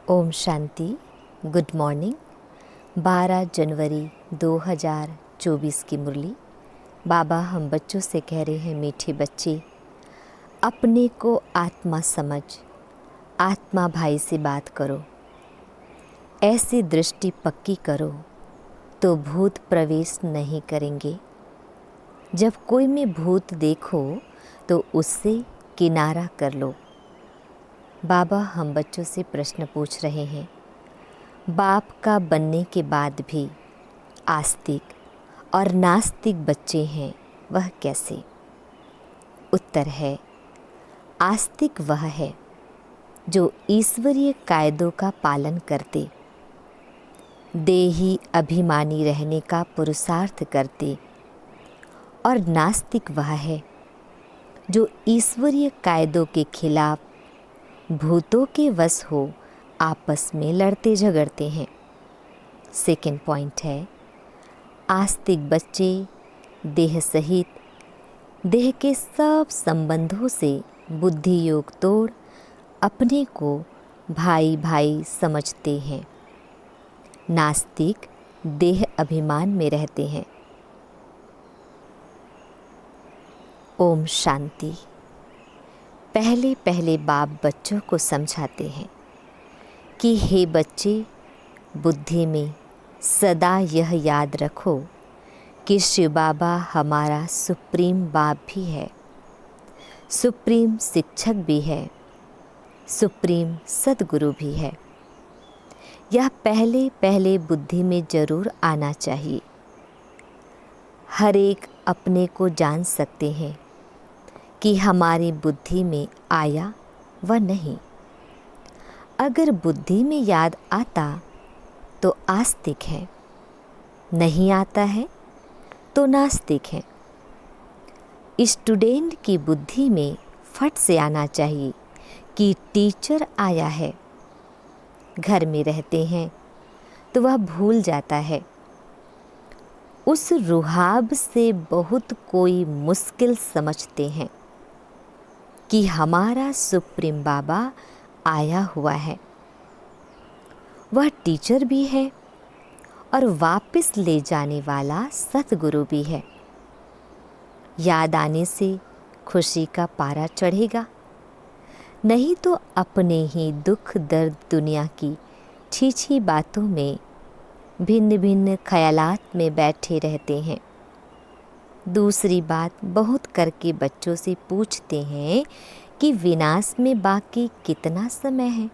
Om Shanti. Good morning. 12 जनवरी 2024 की मुरली। बाबा हम बच्चों से कह रहे हैं, मीठे बच्चे, अपने को आत्मा समझ, आत्मा भाई से बात करो, ऐसी दृष्टि पक्की करो तो भूत प्रवेश नहीं करेंगे। जब कोई में भूत देखो तो उससे किनारा कर लो। बाबा हम बच्चों से प्रश्न पूछ रहे हैं, बाप का बनने के बाद भी आस्तिक और नास्तिक बच्चे हैं, वह कैसे? उत्तर है, आस्तिक वह है जो ईश्वरीय कायदों का पालन करते, देही अभिमानी रहने का पुरुषार्थ करते, और नास्तिक वह है जो ईश्वरीय कायदों के खिलाफ भूतों के वश हो आपस में लड़ते झगड़ते हैं। सेकेंड पॉइंट है, आस्तिक बच्चे देह सहित देह के सब संबंधों से बुद्धि योग तोड़ अपने को भाई भाई समझते हैं। नास्तिक देह अभिमान में रहते हैं। ओम शांति। पहले पहले बाप बच्चों को समझाते हैं कि हे बच्चे, बुद्धि में सदा यह याद रखो कि शिव बाबा हमारा सुप्रीम बाप भी है, सुप्रीम शिक्षक भी है, सुप्रीम सद्गुरु भी है। यह पहले पहले बुद्धि में जरूर आना चाहिए। हर एक अपने को जान सकते हैं कि हमारी बुद्धि में आया व नहीं। अगर बुद्धि में याद आता तो आस्तिक है, नहीं आता है तो नास्तिक है। स्टूडेंट की बुद्धि में फट से आना चाहिए कि टीचर आया है। घर में रहते हैं तो वह भूल जाता है। उस रुहाब से बहुत कोई मुश्किल समझते हैं कि हमारा सुप्रीम बाबा आया हुआ है, वह टीचर भी है और वापस ले जाने वाला सतगुरु भी है। याद आने से खुशी का पारा चढ़ेगा, नहीं तो अपने ही दुख दर्द दुनिया की छी बातों में भिन्न भिन्न ख्यालात में बैठे रहते हैं। दूसरी बात, बहुत करके बच्चों से पूछते हैं कि विनाश में बाकी कितना समय है।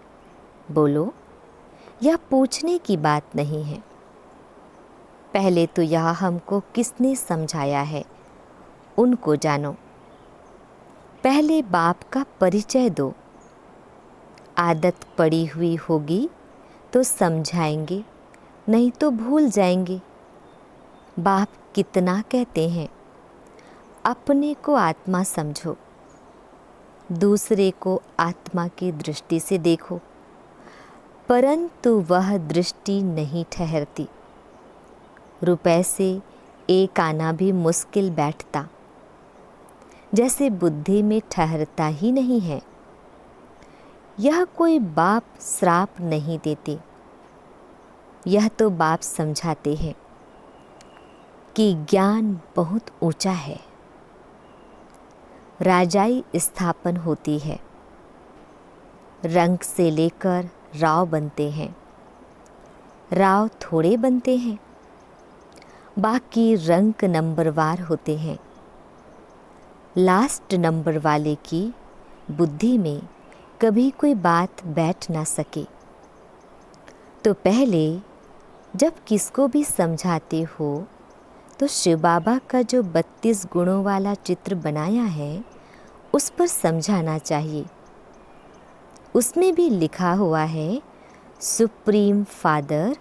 बोलो, यह पूछने की बात नहीं है। पहले तो यह हमको किसने समझाया है उनको जानो। पहले बाप का परिचय दो। आदत पड़ी हुई होगी तो समझाएंगे, नहीं तो भूल जाएंगे। बाप कितना कहते हैं, अपने को आत्मा समझो, दूसरे को आत्मा की दृष्टि से देखो, परंतु वह दृष्टि नहीं ठहरती। रुपए से एक आना भी मुश्किल बैठता, जैसे बुद्धि में ठहरता ही नहीं है। यह कोई बाप श्राप नहीं देते, यह तो बाप समझाते हैं कि ज्ञान बहुत ऊंचा है। राजाई स्थापन होती है, रंक से लेकर राव बनते हैं। राव थोड़े बनते हैं, बाकी रंक नंबरवार होते हैं। लास्ट नंबर वाले की बुद्धि में कभी कोई बात बैठ ना सके। तो पहले जब किसको भी समझाते हो तो शिव बाबा का जो 32 गुणों वाला चित्र बनाया है उस पर समझाना चाहिए। उसमें भी लिखा हुआ है, सुप्रीम फादर,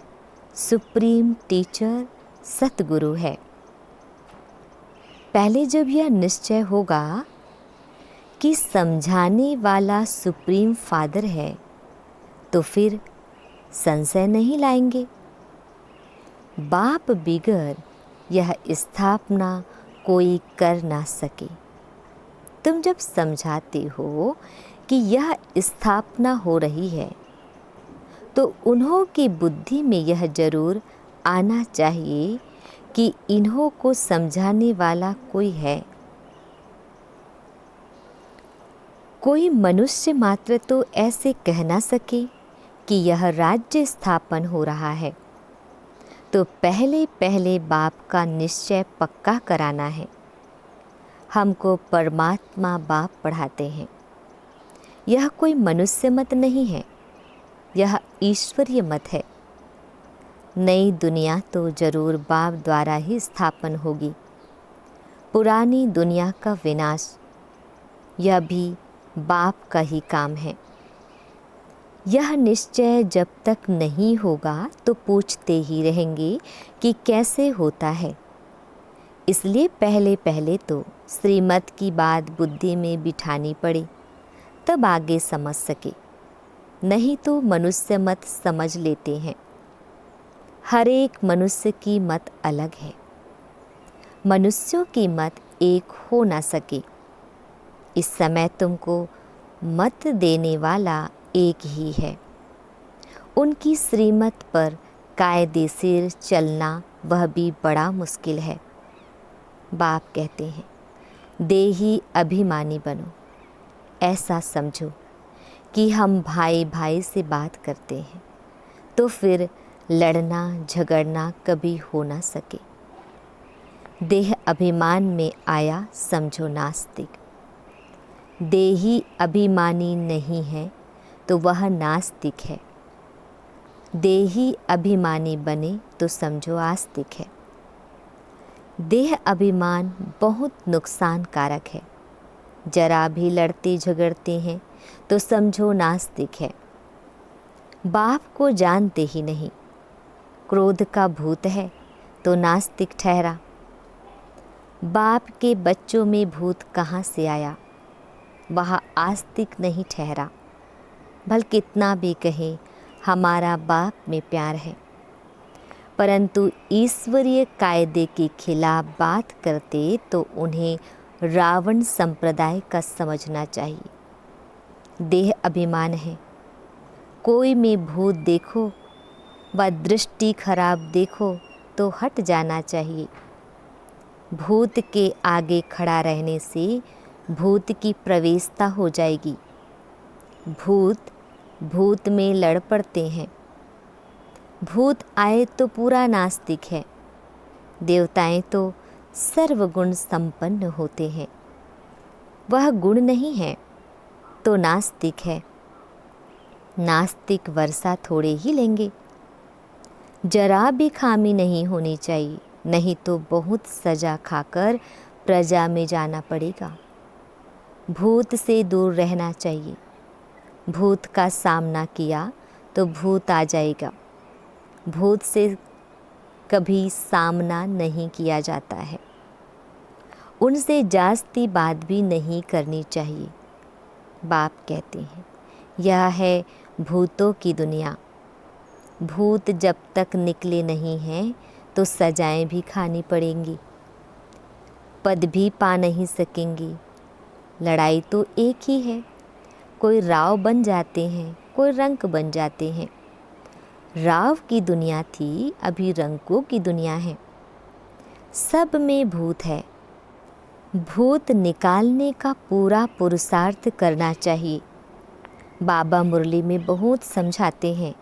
सुप्रीम टीचर सतगुरु है। पहले जब यह निश्चय होगा कि समझाने वाला सुप्रीम फादर है तो फिर संशय नहीं लाएंगे। बाप बिगर यह स्थापना कोई कर ना सके। तुम जब समझाते हो कि यह स्थापना हो रही है तो उन्हों की बुद्धि में यह जरूर आना चाहिए कि इन्हों को समझाने वाला कोई है। कोई मनुष्य मात्र तो ऐसे कह ना सके कि यह राज्य स्थापन हो रहा है, तो पहले पहले बाप का निश्चय पक्का कराना है। हमको परमात्मा बाप पढ़ाते हैं। यह कोई मनुष्य मत नहीं है, यह ईश्वरीय मत है। नई दुनिया तो जरूर बाप द्वारा ही स्थापन होगी। पुरानी दुनिया का विनाश, यह भी बाप का ही काम है। यह निश्चय जब तक नहीं होगा तो पूछते ही रहेंगे कि कैसे होता है। इसलिए पहले पहले तो श्रीमत की बात बुद्धि में बिठानी पड़े, तब आगे समझ सके। नहीं तो मनुष्य मत समझ लेते हैं। हर एक मनुष्य की मत अलग है। मनुष्यों की मत एक हो ना सके। इस समय तुमको मत देने वाला एक ही है। उनकी श्रीमत पर कायदे से चलना वह भी बड़ा मुश्किल है। बाप कहते हैं, देही अभिमानी बनो। ऐसा समझो कि हम भाई भाई से बात करते हैं, तो फिर लड़ना झगड़ना कभी हो ना सके। देह अभिमान में आया समझो नास्तिक। देही अभिमानी नहीं है तो वह नास्तिक है। देही अभिमानी बने तो समझो आस्तिक है। देह अभिमान बहुत नुकसान कारक है। जरा भी लड़ते झगड़ते हैं तो समझो नास्तिक है। बाप को जानते ही नहीं, क्रोध का भूत है तो नास्तिक ठहरा। बाप के बच्चों में भूत कहाँ से आया, वह आस्तिक नहीं ठहरा। भल कितना भी कहे हमारा बाप में प्यार है, परंतु ईश्वरीय कायदे के खिलाफ बात करते तो उन्हें रावण संप्रदाय का समझना चाहिए। देह अभिमान है। कोई में भूत देखो व दृष्टि खराब देखो तो हट जाना चाहिए। भूत के आगे खड़ा रहने से भूत की प्रवेशता हो जाएगी। भूत भूत में लड़ पड़ते हैं। भूत आए तो पूरा नास्तिक है। देवताएं तो सर्वगुण संपन्न होते हैं। वह गुण नहीं है तो नास्तिक है। नास्तिक वर्षा थोड़े ही लेंगे। जरा भी खामी नहीं होनी चाहिए, नहीं तो बहुत सजा खाकर प्रजा में जाना पड़ेगा। भूत से दूर रहना चाहिए। भूत का सामना किया तो भूत आ जाएगा। भूत से कभी सामना नहीं किया जाता है। उनसे जास्ती बात भी नहीं करनी चाहिए। बाप कहते हैं, यह है भूतों की दुनिया। भूत जब तक निकले नहीं हैं तो सजाएं भी खानी पड़ेंगी, पद भी पा नहीं सकेंगी। लड़ाई तो एक ही है। कोई राव बन जाते हैं, कोई रंक बन जाते हैं। राव की दुनिया थी, अभी रंकों की दुनिया है। सब में भूत है। भूत निकालने का पूरा पुरुषार्थ करना चाहिए। बाबा मुरली में बहुत समझाते हैं,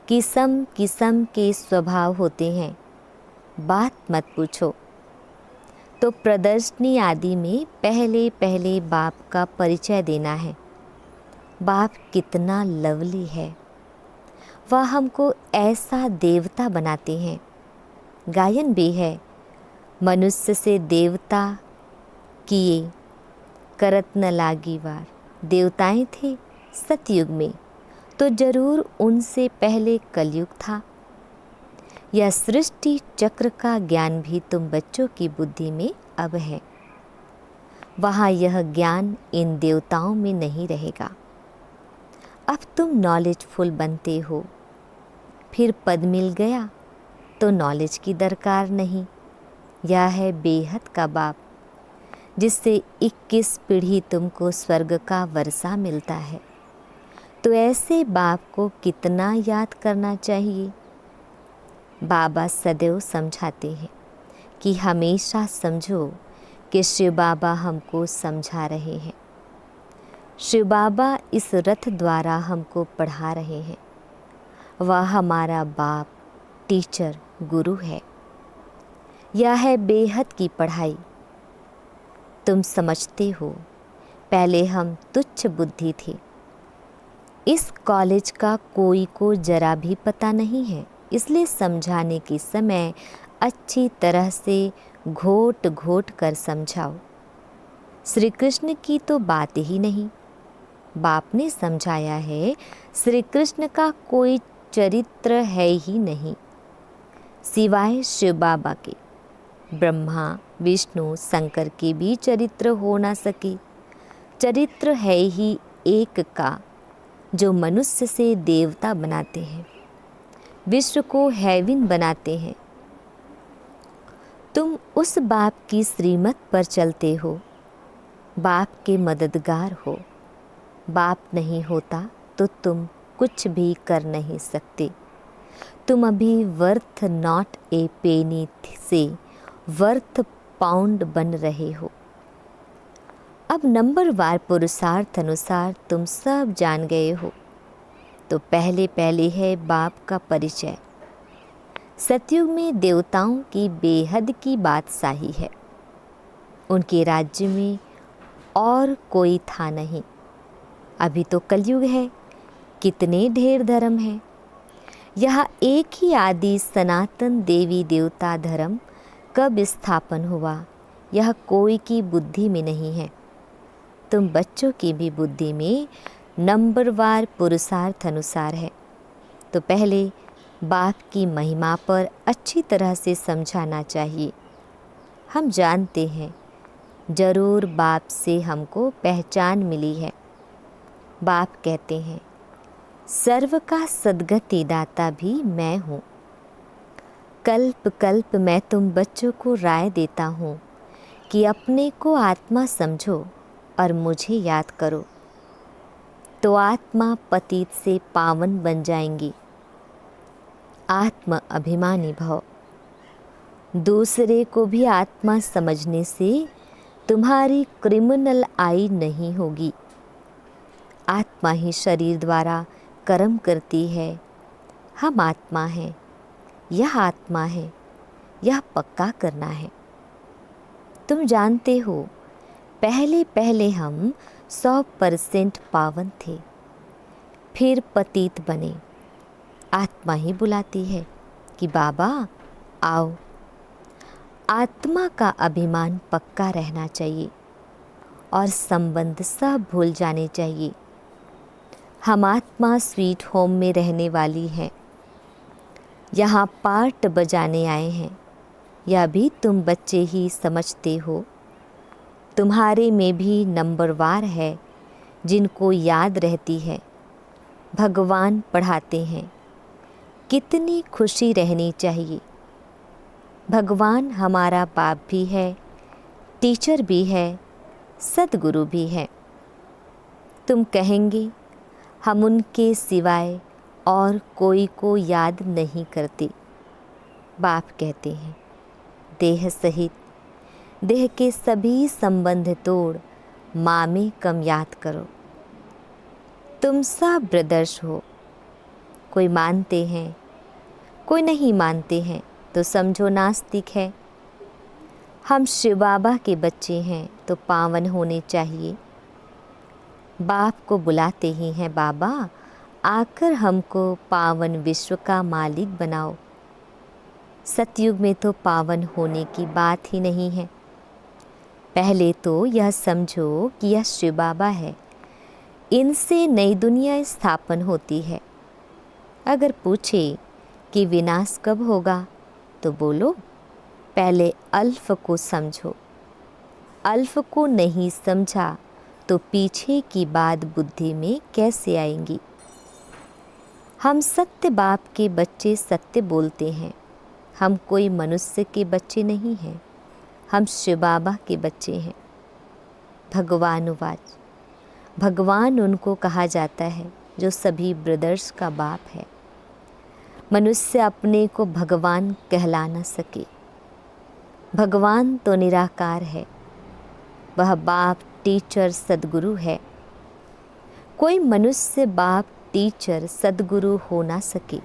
किस्म किस्म के स्वभाव होते हैं, बात मत पूछो। तो प्रदर्शनी आदि में पहले पहले बाप का परिचय देना है। बाप कितना लवली है। वह हमको ऐसा देवता बनाते हैं। गायन भी है, मनुष्य से देवता किए करत न लागी वार। देवताएं थे सतयुग में, तो जरूर उनसे पहले कलयुग था। यह सृष्टि चक्र का ज्ञान भी तुम बच्चों की बुद्धि में अब है। वहाँ यह ज्ञान इन देवताओं में नहीं रहेगा। अब तुम नॉलेजफुल बनते हो, फिर पद मिल गया तो नॉलेज की दरकार नहीं। यह है बेहद का बाप, जिससे 21 पीढ़ी तुमको स्वर्ग का वर्षा मिलता है। तो ऐसे बाप को कितना याद करना चाहिए। बाबा सदैव समझाते हैं कि हमेशा समझो कि शिव बाबा हमको समझा रहे हैं। शिव बाबा इस रथ द्वारा हमको पढ़ा रहे हैं। वह हमारा बाप, टीचर, गुरु है। यह है बेहद की पढ़ाई। तुम समझते हो, पहले हम तुच्छ बुद्धि थे। इस कॉलेज का कोई को जरा भी पता नहीं है, इसलिए समझाने के समय अच्छी तरह से घोट घोट कर समझाओ। श्री कृष्ण की तो बात ही नहीं। बाप ने समझाया है, श्री कृष्ण का कोई चरित्र है ही नहीं सिवाय शिव बाबा के। ब्रह्मा, विष्णु, शंकर के भी चरित्र हो ना सके। चरित्र है ही एक का, जो मनुष्य से देवता बनाते हैं, विश्व को हेवन बनाते हैं। तुम उस बाप की श्रीमत पर चलते हो, बाप के मददगार हो। बाप नहीं होता तो तुम कुछ भी कर नहीं सकते। तुम अभी वर्थ नॉट ए पेनी से वर्थ पाउंड बन रहे हो। अब नंबरवार पुरुषार्थ अनुसार तुम सब जान गए हो। तो पहले पहले है बाप का परिचय। सतयुग में देवताओं की बेहद की बादशाही है। उनके राज्य में और कोई था नहीं। अभी तो कलयुग है, कितने ढेर धर्म हैं। यह एक ही आदि सनातन देवी देवता धर्म कब स्थापन हुआ, यह कोई की बुद्धि में नहीं है। तुम बच्चों की भी बुद्धि में नंबरवार पुरुषार्थ अनुसार है। तो पहले बाप की महिमा पर अच्छी तरह से समझाना चाहिए। हम जानते हैं जरूर बाप से हमको पहचान मिली है। बाप कहते हैं, सर्व का सद्गति दाता भी मैं हूँ। कल्प कल्प मैं तुम बच्चों को राय देता हूँ कि अपने को आत्मा समझो और मुझे याद करो, तो आत्मा पतित से पावन बन जाएंगी। आत्म अभिमानी भव। दूसरे को भी आत्मा समझने से तुम्हारी क्रिमिनल आई नहीं होगी। आत्मा ही शरीर द्वारा कर्म करती है। हम आत्मा हैं, यह आत्मा है, यह पक्का करना है। तुम जानते हो, पहले पहले हम 100% पावन थे, फिर पतित बने। आत्मा ही बुलाती है कि बाबा आओ। आत्मा का अभिमान पक्का रहना चाहिए और संबंध सब भूल जाने चाहिए। हम आत्मा स्वीट होम में रहने वाली हैं। यहाँ पार्ट बजाने आए हैं। यह भी तुम बच्चे ही समझते हो। तुम्हारे में भी नंबरवार है जिनको याद रहती है। भगवान पढ़ाते हैं। कितनी खुशी रहनी चाहिए। भगवान हमारा बाप भी है, टीचर भी है, सद्गुरु भी है। तुम कहेंगे हम उनके सिवाय और कोई को याद नहीं करते। बाप कहते हैं, देह सहित देह के सभी संबंध तोड़ माँ में कम याद करो। तुम सब ब्रदर्स हो। कोई मानते हैं, कोई नहीं मानते हैं, तो समझो नास्तिक है। हम शिव बाबा के बच्चे हैं तो पावन होने चाहिए। बाप को बुलाते ही हैं, बाबा आकर हमको पावन विश्व का मालिक बनाओ। सतयुग में तो पावन होने की बात ही नहीं है। पहले तो यह समझो कि यह शिव बाबा है, इनसे नई दुनिया स्थापन होती है। अगर पूछे कि विनाश कब होगा, तो बोलो पहले अल्फ को समझो। अल्फ को नहीं समझा तो पीछे की बात बुद्धि में कैसे आएंगी। हम सत्य बाप के बच्चे सत्य बोलते हैं। हम कोई मनुष्य के बच्चे नहीं हैं, हम शिव बाबा के बच्चे हैं। भगवान उवाच। भगवान उनको कहा जाता है जो सभी ब्रदर्स का बाप है। मनुष्य अपने को भगवान कहला न सके। भगवान तो निराकार है, वह बाप, टीचर, सद्गुरु है। कोई मनुष्य बाप, टीचर, सद्गुरु हो ना सके।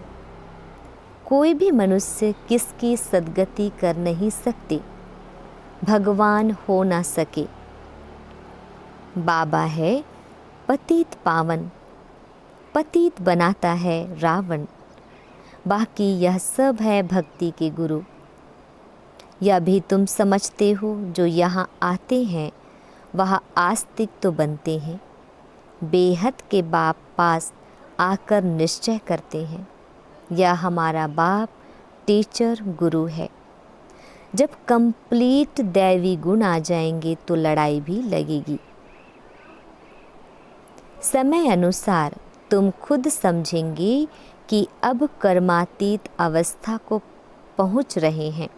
कोई भी मनुष्य किसकी सद्गति कर नहीं सकते, भगवान हो ना सके। बाबा है पतित पावन, पतित बनाता है रावण। बाकी यह सब है भक्ति के गुरु। यह भी तुम समझते हो, जो यहाँ आते हैं वह आस्तिक तो बनते हैं, बेहद के बाप पास आकर निश्चय करते हैं। यह हमारा बाप, टीचर, गुरु है। जब कंप्लीट दैवी गुण आ जाएंगे तो लड़ाई भी लगेगी। समय अनुसार तुम खुद समझेंगे कि अब कर्मातीत अवस्था को पहुंच रहे हैं।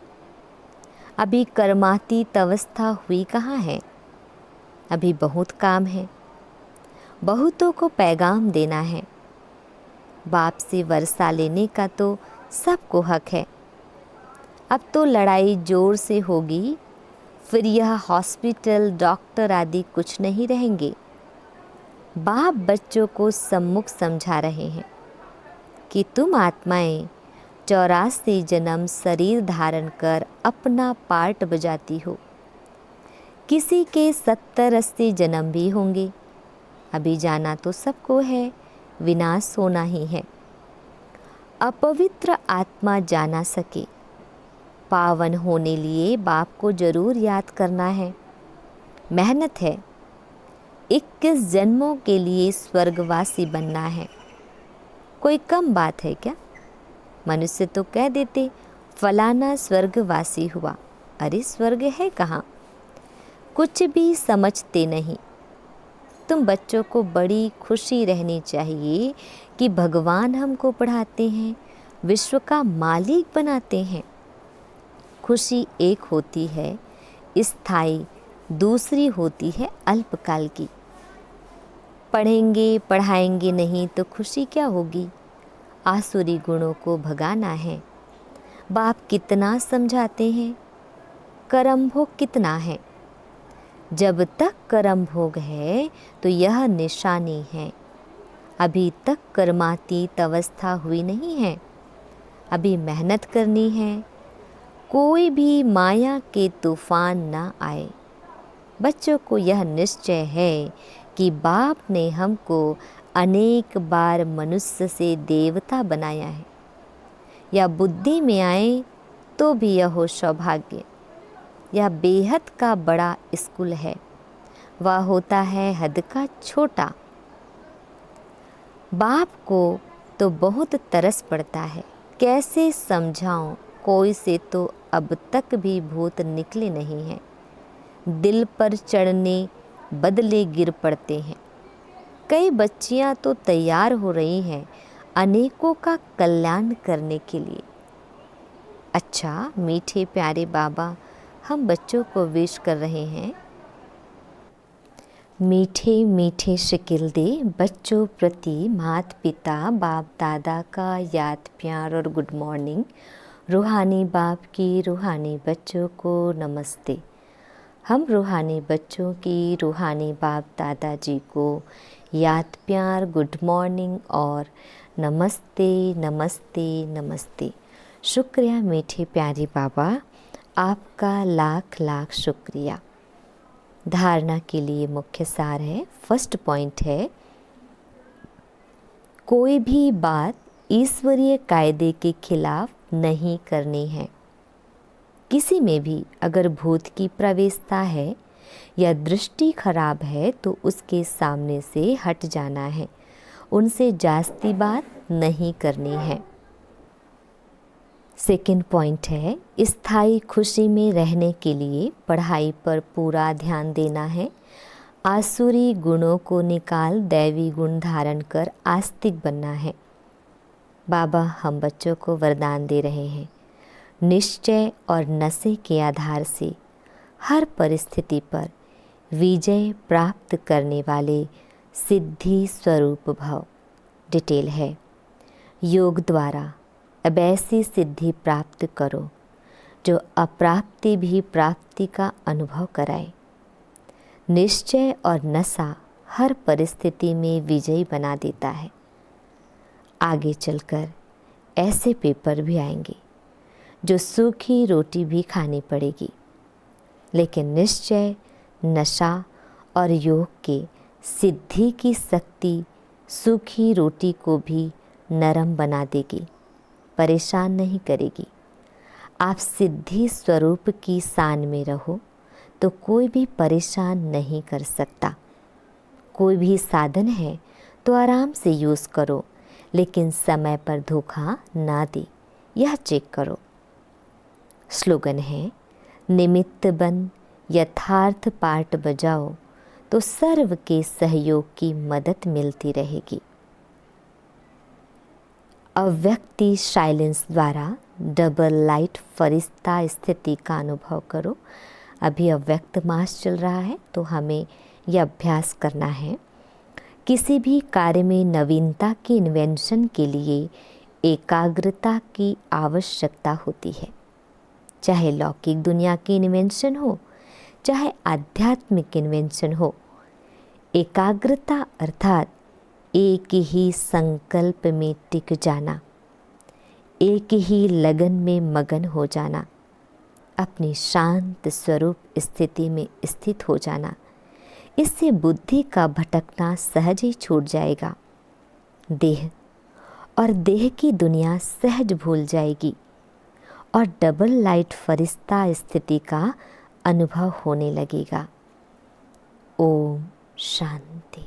अभी कर्मातीत अवस्था हुई कहाँ है? अभी बहुत काम है। बहुतों को पैगाम देना है। बाप से वर्षा लेने का तो सबको हक है। अब तो लड़ाई जोर से होगी, फिर यह हॉस्पिटल, डॉक्टर आदि कुछ नहीं रहेंगे। बाप बच्चों को सम्मुख समझा रहे हैं कि तुम आत्माएं 84 जन्म शरीर धारण कर अपना पार्ट बजाती हो। किसी के 70-80 जन्म भी होंगे। अभी जाना तो सबको है, विनाश होना ही है। अपवित्र आत्मा जा ना सके। पावन होने लिए बाप को जरूर याद करना है। मेहनत है। 21 जन्मों के लिए स्वर्गवासी बनना है। कोई कम बात है क्या? मनुष्य तो कह देते फलाना स्वर्गवासी हुआ। अरे स्वर्ग है कहाँ? कुछ भी समझते नहीं। तुम बच्चों को बड़ी खुशी रहनी चाहिए कि भगवान हमको पढ़ाते हैं, विश्व का मालिक बनाते हैं। खुशी एक होती है स्थायी, दूसरी होती है अल्पकाल की। पढ़ेंगे पढ़ाएंगे नहीं तो खुशी क्या होगी? आसुरी गुणों को भगाना है। बाप कितना समझाते हैं, कर्म भोग कितना है। जब तक कर्म भोग है तो यह निशानी है। अभी तक कर्मातीत अवस्था हुई नहीं है। अभी मेहनत करनी है। कोई भी माया के तूफान ना आए। बच्चों को यह निश्चय है कि बाप ने हमको अनेक बार मनुष्य से देवता बनाया है। या बुद्धि में आए तो भी यह हो सौभाग्य। यह बेहद का बड़ा स्कूल है, वह होता है हद का छोटा। बाप को तो बहुत तरस पड़ता है, कैसे समझाऊं? कोई से तो अब तक भी भूत निकले नहीं हैं। दिल पर चढ़ने बदले गिर पड़ते हैं। कई बच्चियां तो तैयार हो रही हैं अनेकों का कल्याण करने के लिए। अच्छा मीठे प्यारे बाबा हम बच्चों को विश कर रहे हैं। मीठे मीठे शिकिल दे बच्चों प्रति माता पिता बाप दादा का याद प्यार और गुड मॉर्निंग। रूहानी बाप की रूहानी बच्चों को नमस्ते। हम रूहानी बच्चों की रूहानी बाप दादाजी को याद प्यार, गुड मॉर्निंग और नमस्ते नमस्ते नमस्ते। शुक्रिया मीठे प्यारे बाबा, आपका लाख लाख शुक्रिया। धारणा के लिए मुख्य सार है, फर्स्ट पॉइंट है, कोई भी बात ईश्वरीय कायदे के खिलाफ नहीं करनी है। किसी में भी अगर भूत की प्रवेशता है या दृष्टि खराब है तो उसके सामने से हट जाना है। उनसे जास्ती बात नहीं करनी है। सेकंड पॉइंट है, स्थायी खुशी में रहने के लिए पढ़ाई पर पूरा ध्यान देना है। आसुरी गुणों को निकाल दैवी गुण धारण कर आस्तिक बनना है। बाबा हम बच्चों को वरदान दे रहे हैं, निश्चय और नशे के आधार से हर परिस्थिति पर विजय प्राप्त करने वाले सिद्धि स्वरूप भव। डिटेल है। योग द्वारा अब ऐसी सिद्धि प्राप्त करो जो अप्राप्ति भी प्राप्ति का अनुभव कराए। निश्चय और नशा हर परिस्थिति में विजयी बना देता है। आगे चलकर ऐसे पेपर भी आएंगे जो सूखी रोटी भी खानी पड़ेगी, लेकिन निश्चय, नशा और योग के सिद्धि की शक्ति सूखी रोटी को भी नरम बना देगी, परेशान नहीं करेगी। आप सिद्धि स्वरूप की शान में रहो तो कोई भी परेशान नहीं कर सकता। कोई भी साधन है तो आराम से यूज़ करो, लेकिन समय पर धोखा ना दे, यह चेक करो। स्लोगन है, निमित्त बन यथार्थ पाठ बजाओ तो सर्व के सहयोग की मदद मिलती रहेगी। अव्यक्ति साइलेंस द्वारा डबल लाइट फरिश्ता स्थिति का अनुभव करो। अभी अव्यक्त मास चल रहा है तो हमें यह अभ्यास करना है। किसी भी कार्य में नवीनता की इन्वेंशन के लिए एकाग्रता की आवश्यकता होती है। चाहे लौकिक दुनिया की इन्वेंशन हो, चाहे आध्यात्मिक इन्वेंशन हो, एकाग्रता अर्थात एक ही संकल्प में टिक जाना, एक ही लगन में मगन हो जाना, अपनी शांत स्वरूप स्थिति में स्थित हो जाना। इससे बुद्धि का भटकना सहज ही छूट जाएगा। देह और देह की दुनिया सहज भूल जाएगी और डबल लाइट फरिश्ता स्थिति का अनुभव होने लगेगा। ओम शांति।